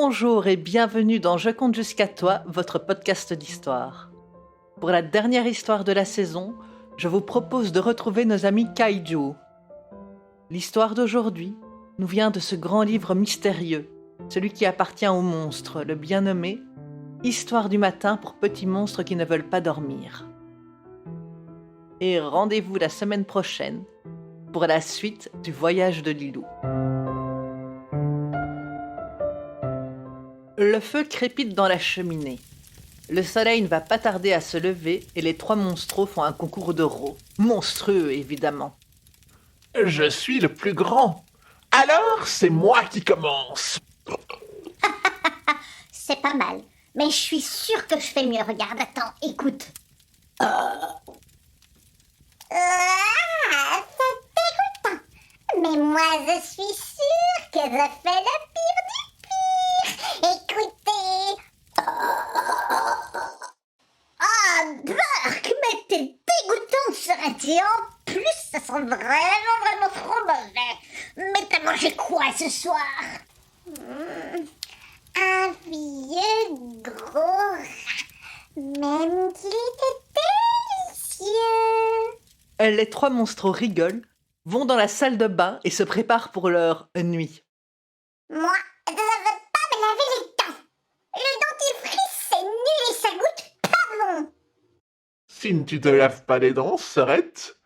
Bonjour et bienvenue dans Je compte jusqu'à toi, votre podcast d'histoire. Pour la dernière histoire de la saison, je vous propose de retrouver nos amis Kaiju. L'histoire d'aujourd'hui nous vient de ce grand livre mystérieux, celui qui appartient aux monstres, le bien nommé Histoire du matin pour petits monstres qui ne veulent pas dormir. Et rendez-vous la semaine prochaine pour la suite du voyage de Lilou. Le feu crépite dans la cheminée. Le soleil ne va pas tarder à se lever et les trois monstros font un concours de rôs. Monstrueux, évidemment. Je suis le plus grand. Alors, c'est moi qui commence. C'est pas mal, mais je suis sûre que je fais mieux. Regarde, attends, écoute. C'est dégoûtant. Mais moi, je suis sûre que je fais le pire du pire. Écoutez. Burk, mais t'es dégoûtante, serais-tu? En plus, ça sent vraiment trop mauvais. Mais t'as mangé quoi ce soir? Un vieux gros rat, même qu'il était délicieux. Les trois monstros rigolent, vont dans la salle de bain et se préparent pour leur nuit. Moi, je ne veux pas me laver les dents. Le dentifrice, c'est nul et ça goûte pas bon. Si tu te laves pas les dents, Serette,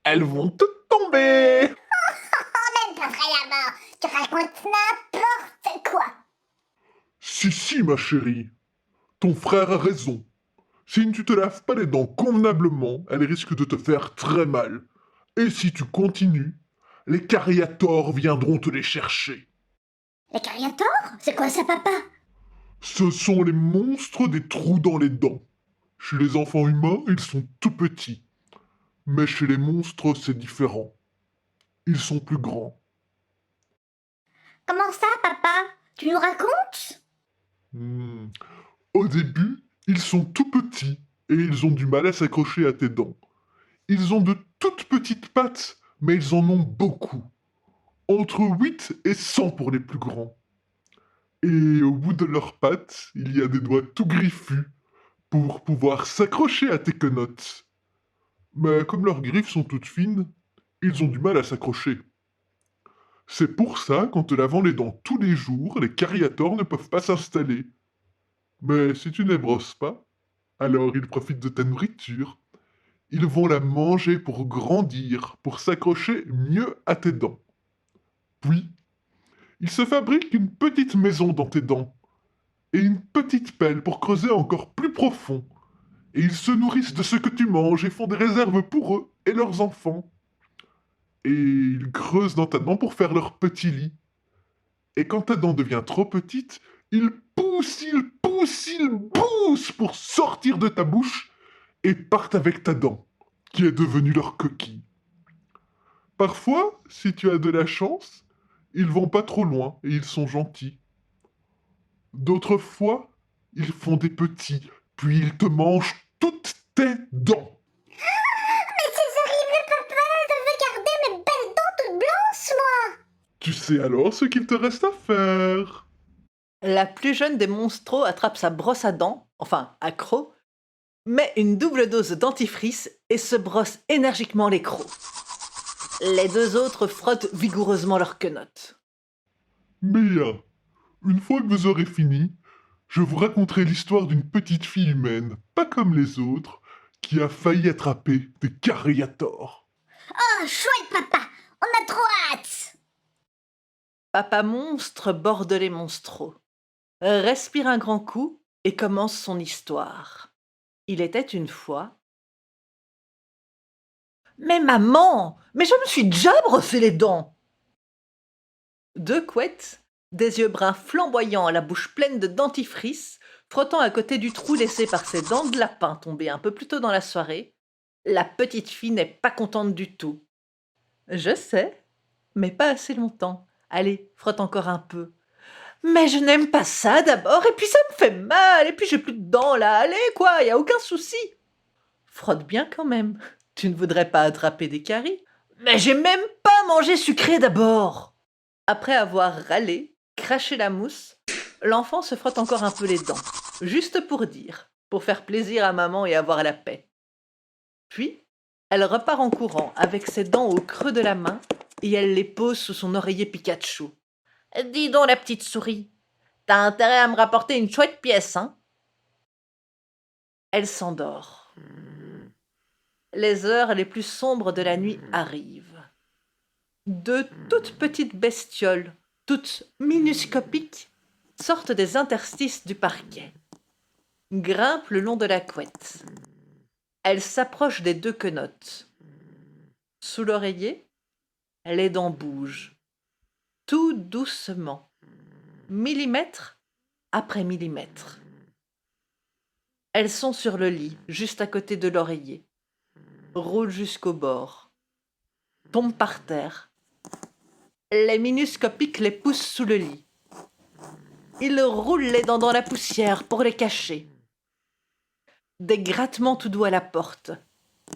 elles vont te tomber. Même pas vrai là-bas. Tu racontes n'importe quoi. Si, ma chérie. Ton frère a raison. Si tu te laves pas les dents convenablement, elles risquent de te faire très mal. Et si tu continues, les cariators viendront te les chercher. Les cariators? C'est quoi ça, papa? Ce sont les monstres des trous dans les dents. Chez les enfants humains, ils sont tout petits. Mais chez les monstres, c'est différent. Ils sont plus grands. Comment ça, papa? Tu nous racontes? Au début, ils sont tout petits et ils ont du mal à s'accrocher à tes dents. Ils ont de toutes petites pattes, mais ils en ont beaucoup. Entre 8 et 100 pour les plus grands. Et au bout de leurs pattes, il y a des doigts tout griffus pour pouvoir s'accrocher à tes quenottes. Mais comme leurs griffes sont toutes fines, ils ont du mal à s'accrocher. C'est pour ça qu'en te lavant les dents tous les jours, les cariators ne peuvent pas s'installer. Mais si tu ne les brosses pas, alors ils profitent de ta nourriture. Ils vont la manger pour grandir, pour s'accrocher mieux à tes dents. Puis, ils se fabriquent une petite maison dans tes dents, et une petite pelle pour creuser encore plus profond. Et ils se nourrissent de ce que tu manges et font des réserves pour eux et leurs enfants. Et ils creusent dans ta dent pour faire leur petit lit. Et quand ta dent devient trop petite, ils poussent pour sortir de ta bouche et partent avec ta dent, qui est devenue leur coquille. Parfois, si tu as de la chance, ils vont pas trop loin et ils sont gentils. D'autres fois, ils font des petits, puis ils te mangent toutes tes dents. Mais c'est horrible, papa. Je veux garder mes belles dents toutes blanches, moi. Tu sais alors ce qu'il te reste à faire. La plus jeune des monstros attrape sa brosse à dents, enfin à crocs, met une double dose de dentifrice et se brosse énergiquement les crocs. Les deux autres frottent vigoureusement leurs quenottes. Mia, une fois que vous aurez fini, je vous raconterai l'histoire d'une petite fille humaine, pas comme les autres, qui a failli attraper des cariators. Oh, chouette, papa. On a trop hâte. Papa monstre borde les monstros, respire un grand coup et commence son histoire. Il était une fois... Mais maman, mais je me suis déjà brossé les dents. Deux couettes, des yeux bruns flamboyants, la bouche pleine de dentifrice, frottant à côté du trou laissé par ses dents de lapin tombées un peu plus tôt dans la soirée, la petite fille n'est pas contente du tout. Je sais, mais pas assez longtemps. Allez, frotte encore un peu. Mais je n'aime pas ça d'abord, et puis ça me fait mal, et puis j'ai plus de dents là, allez quoi, y a aucun souci. Frotte bien quand même, tu ne voudrais pas attraper des caries. Mais j'ai même pas mangé sucré d'abord. Après avoir râlé, craché la mousse, L'enfant se frotte encore un peu les dents, juste pour dire, pour faire plaisir à maman et avoir la paix. Puis, elle repart en courant avec ses dents au creux de la main et elle les pose sous son oreiller Pikachu. « Dis donc, la petite souris, t'as intérêt à me rapporter une chouette pièce, hein ?» Elle s'endort. Les heures les plus sombres de la nuit arrivent. Deux toutes petites bestioles, toutes minuscopiques, sortent des interstices du parquet, grimpent le long de la couette. Elles s'approchent des deux quenottes. Sous l'oreiller, les dents bougent, tout doucement, millimètre après millimètre. Elles sont sur le lit, juste à côté de l'oreiller, roulent jusqu'au bord, tombent par terre. Les minuscopiques les poussent sous le lit. Ils roulent les dents dans la poussière pour les cacher. Des grattements tout doux à la porte,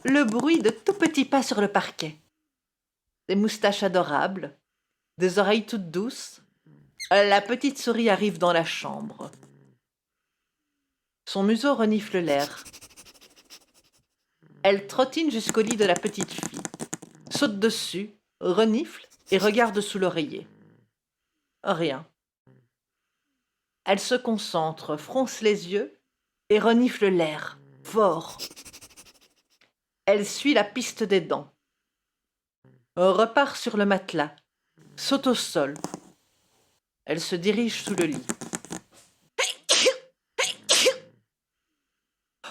le bruit de tout petits pas sur le parquet, des moustaches adorables, des oreilles toutes douces. La petite souris arrive dans la chambre. Son museau renifle l'air. Elle trottine jusqu'au lit de la petite fille, saute dessus, renifle et regarde sous l'oreiller. Rien. Elle se concentre, fronce les yeux et renifle l'air, fort. Elle suit la piste des dents, repart sur le matelas, saute au sol. Elle se dirige sous le lit.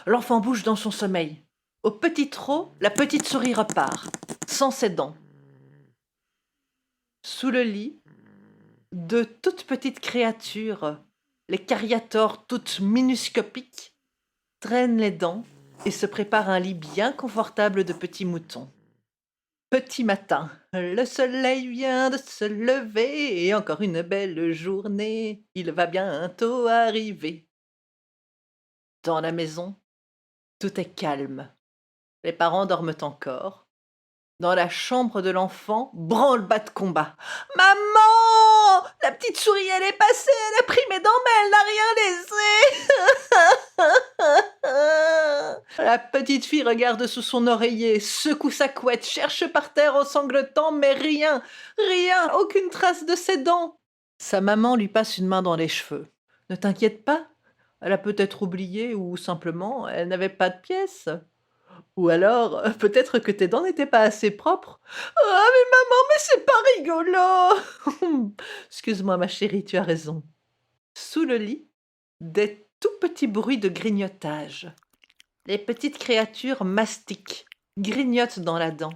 L'enfant bouge dans son sommeil. Au petit trot, la petite souris repart, sans ses dents. Sous le lit, deux toutes petites créatures, les cariatores toutes minuscopiques, traînent les dents et se préparent un lit bien confortable de petits moutons. Petit matin, le soleil vient de se lever et encore une belle journée, il va bientôt arriver. Dans la maison, tout est calme. Les parents dorment encore. Dans la chambre de l'enfant, branle-bas de combat. « Maman! La petite souris, elle est passée, elle a pris mes dents, mais elle n'a rien laissé. » La petite fille regarde sous son oreiller, secoue sa couette, cherche par terre en sanglotant, mais rien, rien, aucune trace de ses dents. Sa maman lui passe une main dans les cheveux. « Ne t'inquiète pas, elle a peut-être oublié ou simplement elle n'avait pas de pièces. Ou alors, peut-être que tes dents n'étaient pas assez propres. Ah, mais maman, mais c'est pas rigolo. Excuse-moi, ma chérie, tu as raison. » Sous le lit, des tout petits bruits de grignotage. Les petites créatures mastiquent, grignotent dans la dent.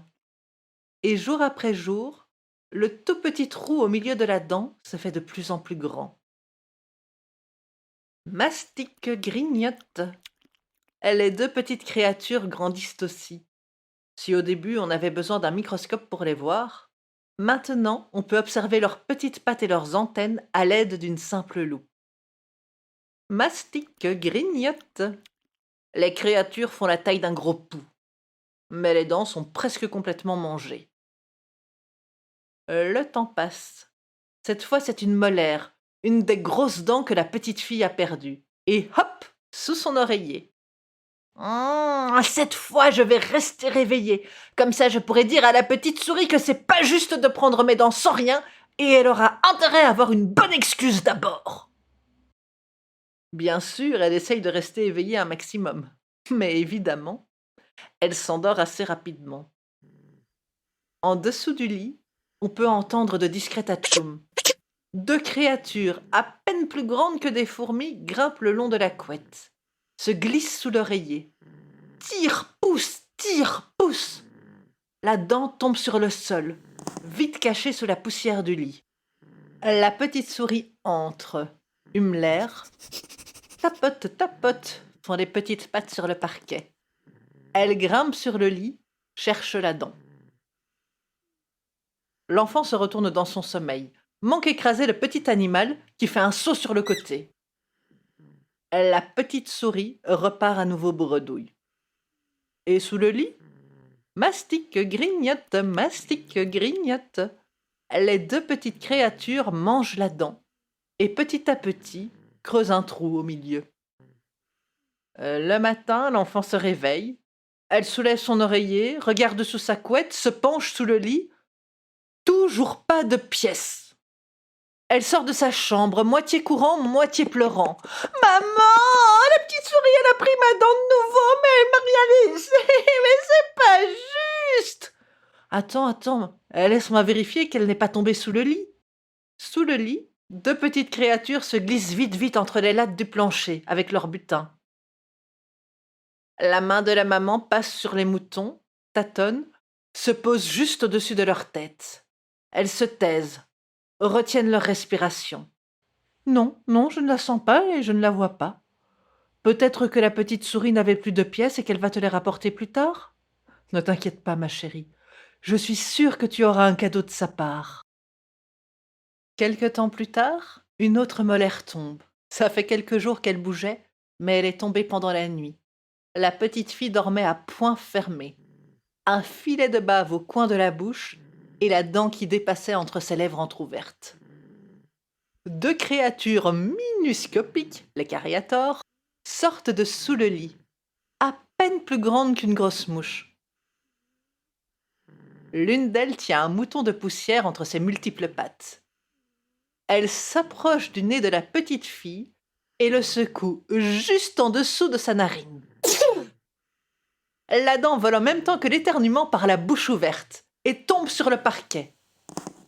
Et jour après jour, le tout petit trou au milieu de la dent se fait de plus en plus grand. Mastique, grignote. Les deux petites créatures grandissent aussi. Si au début on avait besoin d'un microscope pour les voir, maintenant on peut observer leurs petites pattes et leurs antennes à l'aide d'une simple loupe. Mastique, grignote. Les créatures font la taille d'un gros pouls, mais les dents sont presque complètement mangées. Le temps passe. Cette fois c'est une molaire, une des grosses dents que la petite fille a perdues. Et hop, sous son oreiller. Cette fois, je vais rester réveillée. Comme ça, je pourrai dire à la petite souris que c'est pas juste de prendre mes dents sans rien et elle aura intérêt à avoir une bonne excuse d'abord. Bien sûr, elle essaye de rester éveillée un maximum. Mais évidemment, elle s'endort assez rapidement. En dessous du lit, on peut entendre de discrets atchoums. Deux créatures, à peine plus grandes que des fourmis, grimpent le long de la couette, se glissent sous l'oreiller. Tire, pousse. La dent tombe sur le sol, vite cachée sous la poussière du lit. La petite souris entre, hume l'air, tapote, font des petites pattes sur le parquet. Elle grimpe sur le lit, cherche la dent. L'enfant se retourne dans son sommeil, manque écraser le petit animal qui fait un saut sur le côté. La petite souris repart à nouveau bredouille. Et sous le lit, mastique, grignote. Les deux petites créatures mangent la dent et petit à petit creuse un trou au milieu. Le matin, l'enfant se réveille. Elle soulève son oreiller, regarde sous sa couette, se penche sous le lit. Toujours pas de pièce. Elle sort de sa chambre, moitié courant, moitié pleurant. « Maman, la petite souris, elle a pris ma dent de nouveau, mais elle m'a rien laissé, mais c'est pas juste !»« Attends, laisse-moi vérifier qu'elle n'est pas tombée sous le lit. » Sous le lit, deux petites créatures se glissent vite entre les lattes du plancher avec leur butin. La main de la maman passe sur les moutons, tâtonne, se pose juste au-dessus de leur tête. Elles se taisent, retiennent leur respiration. Non, je ne la sens pas et je ne la vois pas. Peut-être que la petite souris n'avait plus de pièces et qu'elle va te les rapporter plus tard. Ne t'inquiète pas, ma chérie. Je suis sûre que tu auras un cadeau de sa part. Quelque temps plus tard, une autre molaire tombe. Ça fait quelques jours qu'elle bougeait, mais elle est tombée pendant la nuit. La petite fille dormait à poings fermés. Un filet de bave au coin de la bouche et la dent qui dépassait entre ses lèvres entr'ouvertes. Deux créatures minuscopiques, les cariatores, sortent de sous le lit, à peine plus grandes qu'une grosse mouche. L'une d'elles tient un mouton de poussière entre ses multiples pattes. Elle s'approche du nez de la petite fille et le secoue juste en dessous de sa narine. La dent vole en même temps que l'éternuement par la bouche ouverte et tombe sur le parquet.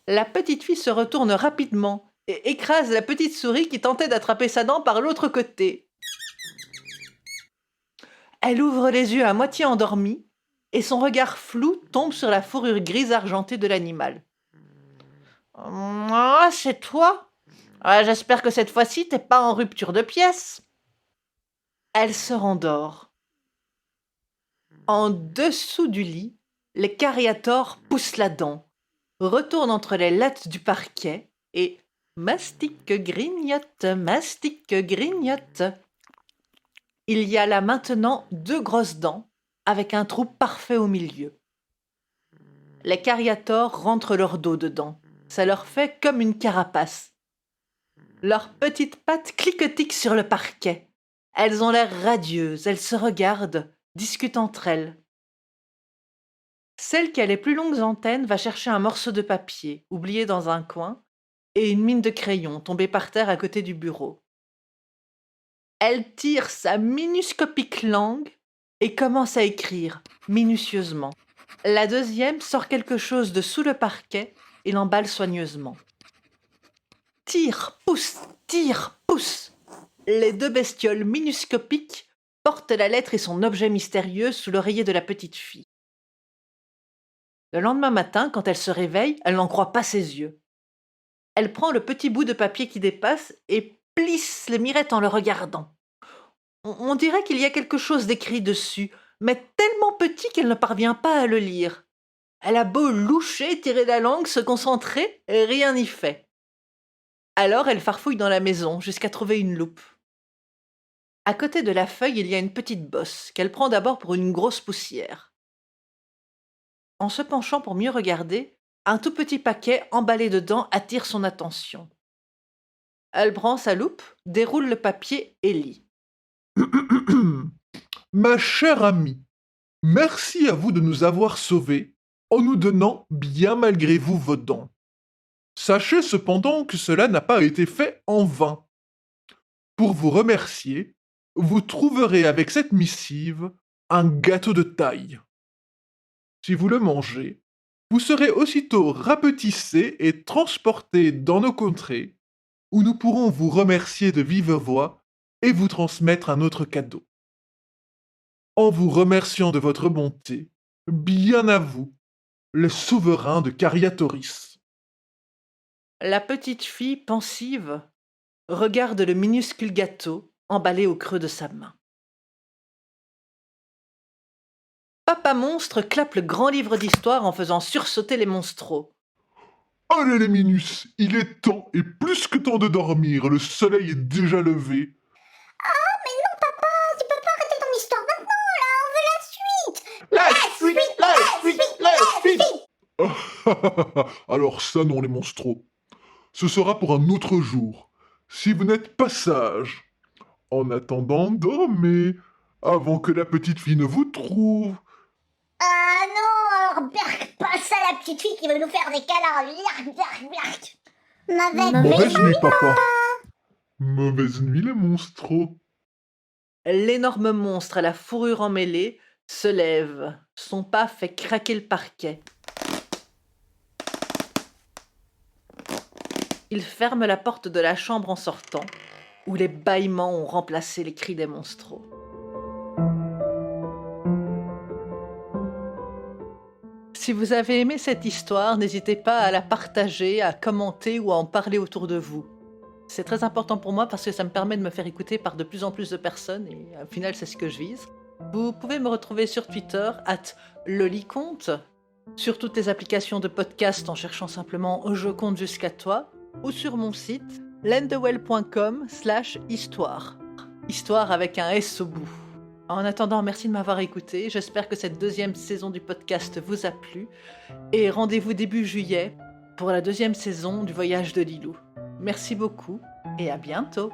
La petite fille se retourne rapidement et écrase la petite souris qui tentait d'attraper sa dent par l'autre côté. Elle ouvre les yeux à moitié endormie et son regard flou tombe sur la fourrure grise argentée de l'animal. « Ah, c'est toi ? J'espère que cette fois-ci, t'es pas en rupture de pièces. » Elle se rendort. En dessous du lit, les cariatores poussent la dent, retournent entre les lattes du parquet et mastique, grignote. Il y a là maintenant deux grosses dents, avec un trou parfait au milieu. Les cariatores rentrent leur dos dedans. Ça leur fait comme une carapace. Leurs petites pattes cliquetent sur le parquet. Elles ont l'air radieuses, elles se regardent, discutent entre elles. Celle qui a les plus longues antennes va chercher un morceau de papier, oublié dans un coin, et une mine de crayon tombée par terre à côté du bureau. Elle tire sa minuscopique langue et commence à écrire, minutieusement. La deuxième sort quelque chose de sous le parquet et l'emballe soigneusement. Tire, pousse. Les deux bestioles minuscopiques portent la lettre et son objet mystérieux sous l'oreiller de la petite fille. Le lendemain matin, quand elle se réveille, elle n'en croit pas ses yeux. Elle prend le petit bout de papier qui dépasse et plisse les mirettes en le regardant. On dirait qu'il y a quelque chose d'écrit dessus, mais tellement petit qu'elle ne parvient pas à le lire. Elle a beau loucher, tirer la langue, se concentrer, et rien n'y fait. Alors elle farfouille dans la maison jusqu'à trouver une loupe. À côté de la feuille, il y a une petite bosse qu'elle prend d'abord pour une grosse poussière. En se penchant pour mieux regarder, un tout petit paquet emballé dedans attire son attention. Elle prend sa loupe, déroule le papier et lit. Ma chère amie, merci à vous de nous avoir sauvés en nous donnant bien malgré vous vos dents. Sachez cependant que cela n'a pas été fait en vain. Pour vous remercier, vous trouverez avec cette missive un gâteau de taille. Si vous le mangez, vous serez aussitôt rapetissé et transporté dans nos contrées, où nous pourrons vous remercier de vive voix et vous transmettre un autre cadeau. En vous remerciant de votre bonté, bien à vous, le souverain de Cariatoris. La petite fille, pensive, regarde le minuscule gâteau emballé au creux de sa main. Papa Monstre clappe le grand livre d'histoire en faisant sursauter les monstros. Allez les Minus, il est temps et plus que temps de dormir, le soleil est déjà levé. Oh, mais non, papa, tu peux pas arrêter ton histoire maintenant, là, on veut la suite. La suite. Alors ça non les monstros. Ce sera pour un autre jour. si vous n'êtes pas sage. En attendant, dormez, avant que la petite fille ne vous trouve. Ah non, alors berk, pas ça la petite fille qui veut nous faire des câlins. Berk. Mauvaise nuit, papa. Mauvaise nuit, les monstros. L'énorme monstre à la fourrure emmêlée se lève. Son pas fait craquer le parquet. Il ferme la porte de la chambre en sortant, où les bâillements ont remplacé les cris des monstros. Si vous avez aimé cette histoire, n'hésitez pas à la partager, à commenter ou à en parler autour de vous. C'est très important pour moi parce que ça me permet de me faire écouter par de plus en plus de personnes et au final c'est ce que je vise. Vous pouvez me retrouver sur Twitter @loliconte, sur toutes les applications de podcast en cherchant simplement Je compte jusqu'à toi ou sur mon site lendewell.com/histoire. Histoire avec un S au bout. En attendant, merci de m'avoir écouté. J'espère que cette deuxième saison du podcast vous a plu. Et rendez-vous début juillet pour la deuxième saison du Voyage de Lilou. Merci beaucoup et à bientôt.